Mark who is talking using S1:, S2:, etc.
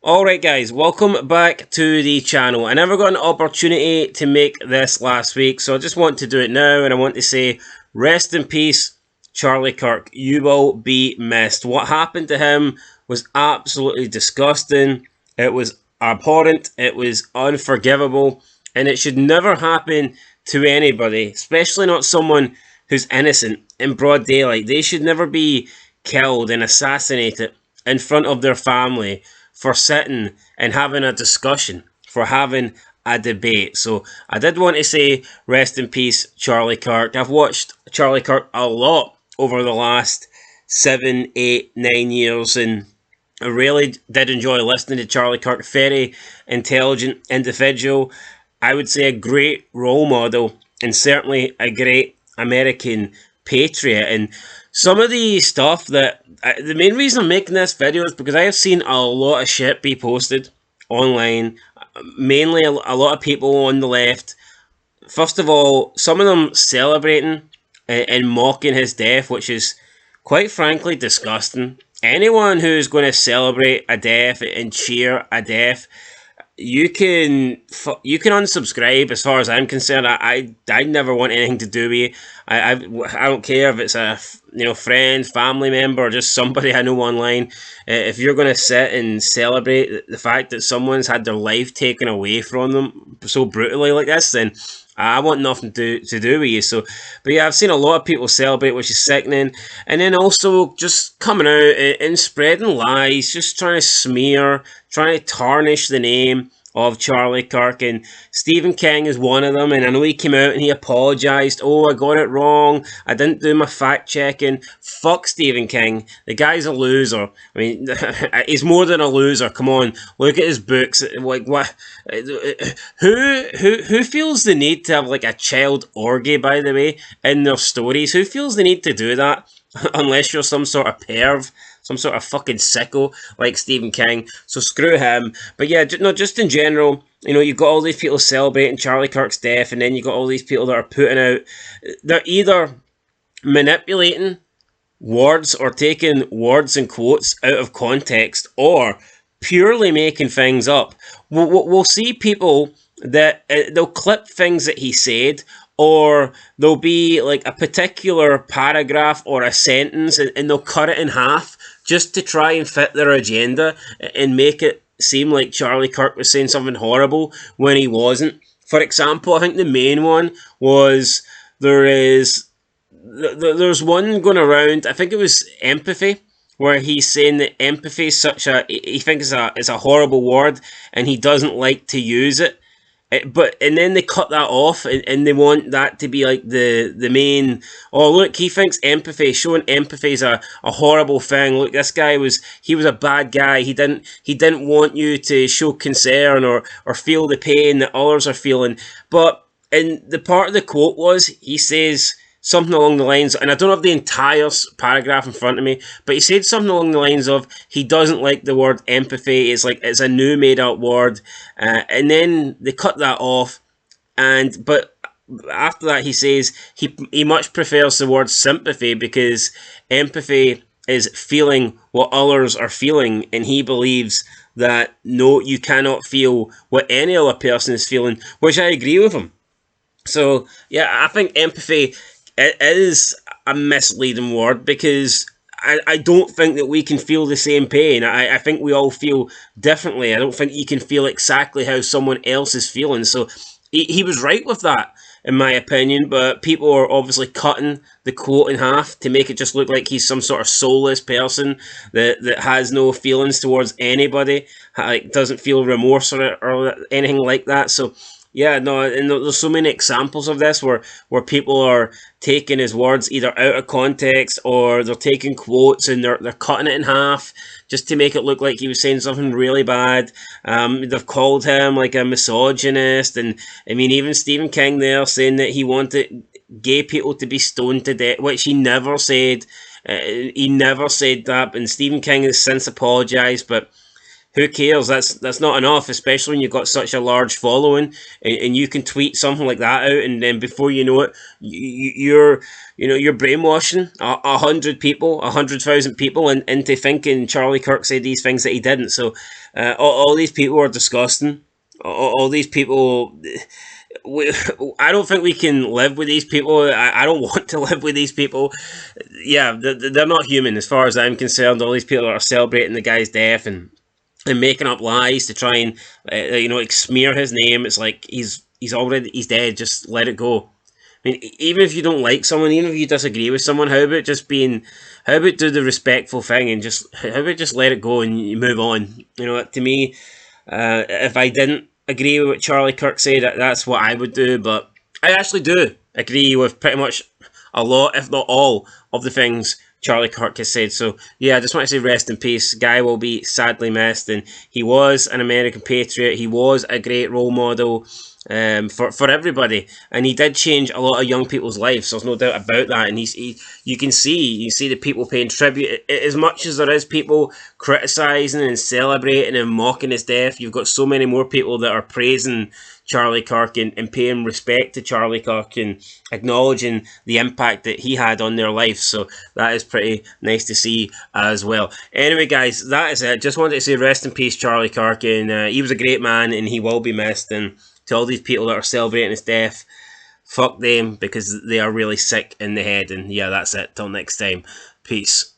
S1: Alright guys, welcome back to the channel. I never got an opportunity to make this last week, so I just want to do it now, and I want to say, rest in peace, Charlie Kirk. You will be missed. What happened to him was absolutely disgusting. It was abhorrent, it was unforgivable, and it should never happen to anybody, especially not someone who's innocent in broad daylight. They should never be killed and assassinated in front of their family for sitting and having a discussion, for having a debate. So I did want to say rest in peace, Charlie Kirk. I've watched Charlie Kirk a lot over the last 7, 8, 9 years, and I really did enjoy listening to Charlie Kirk. Very intelligent individual. I would say a great role model, and certainly a great American patriot. And some of the stuff that the main reason I'm making this video is because I have seen a lot of shit be posted online, mainly a lot of people on the left. First of all, some of them celebrating and mocking his death, which is quite frankly disgusting. Anyone who's going to celebrate a death and cheer a death, you can unsubscribe. As far as I'm concerned, I never want anything to do with you. I don't care if it's a friend, family member, or just somebody I know online. If you're going to sit and celebrate the fact that someone's had their life taken away from them so brutally like this, then I want nothing to do with you. So, but yeah, I've seen a lot of people celebrate, which is sickening. And then also just coming out and spreading lies, just trying to smear, trying to tarnish the name of Charlie Kirk. And Stephen King is one of them. And I know he came out and he apologised. Oh, I got it wrong. I didn't do my fact checking. Fuck Stephen King. The guy's a loser. I mean, he's more than a loser. Come on, look at his books. Like what? Who feels the need to have like a child orgy, by the way, in their stories? Who feels the need to do that? Unless you're some sort of perv, some sort of fucking sicko like Stephen King. So screw him. But yeah, no, just in general, you've got all these people celebrating Charlie Kirk's death, and then you've got all these people that are putting out, they're either manipulating words or taking words and quotes out of context, or purely making things up. We'll see people that they'll clip things that he said, or there'll be like a particular paragraph or a sentence, and they'll cut it in half just to try and fit their agenda and make it seem like Charlie Kirk was saying something horrible when he wasn't. For example, I think the main one was there's one going around, I think it was empathy, where he's saying that empathy is he thinks it's a horrible word and he doesn't like to use it. And then they cut that off, and they want that to be like the main. Oh look, he thinks showing empathy is a horrible thing. Look, this guy was a bad guy. He didn't want you to show concern or feel the pain that others are feeling. But in the part of the quote was, he says something along the lines, and I don't have the entire paragraph in front of me, but he said something along the lines of, he doesn't like the word empathy. It's a new made up word, and then they cut that off. But after that, he says he much prefers the word sympathy, because empathy is feeling what others are feeling, and he believes that no, you cannot feel what any other person is feeling, which I agree with him. So yeah, I think empathy, it is a misleading word, because I don't think that we can feel the same pain. I think we all feel differently. I don't think you can feel exactly how someone else is feeling. So he was right with that, in my opinion, but people are obviously cutting the quote in half to make it just look like he's some sort of soulless person that has no feelings towards anybody, like doesn't feel remorse or anything like that. So yeah, no, and there's so many examples of this where people are taking his words either out of context, or they're taking quotes and they're cutting it in half just to make it look like he was saying something really bad. They've called him like a misogynist, and I mean, even Stephen King there saying that he wanted gay people to be stoned to death, which he never said. He never said that, and Stephen King has since apologised, but who cares? That's not enough, especially when you've got such a large following, and you can tweet something like that out, and then before you know it, you're brainwashing 100 people, 100,000 people, into thinking Charlie Kirk said these things that he didn't. So, all these people are disgusting. All these people. I don't think we can live with these people. I don't want to live with these people. Yeah, they're not human as far as I'm concerned. All these people that are celebrating the guy's death and making up lies to try and smear his name. It's like he's dead. Just let it go. I mean, even if you don't like someone, even if you disagree with someone, how about do the respectful thing and how about just let it go and you move on? To me, if I didn't agree with what Charlie Kirk said, that's what I would do. But I actually do agree with pretty much a lot, if not all, of the things Charlie Kirk has said. So yeah, I just want to say rest in peace. Guy will be sadly missed, and he was an American patriot. He was a great role model for everybody, and he did change a lot of young people's lives. So there's no doubt about that. And you see the people paying tribute as much as there is people criticizing and celebrating and mocking his death. You've got so many more people that are praising Charlie Kirk and paying respect to Charlie Kirk and acknowledging the impact that he had on their life. So that is pretty nice to see as well. Anyway, guys, that is it. Just wanted to say rest in peace, Charlie Kirk, and he was a great man, and he will be missed. And to all these people that are celebrating his death, fuck them, because they are really sick in the head. And yeah, that's it. Till next time. Peace.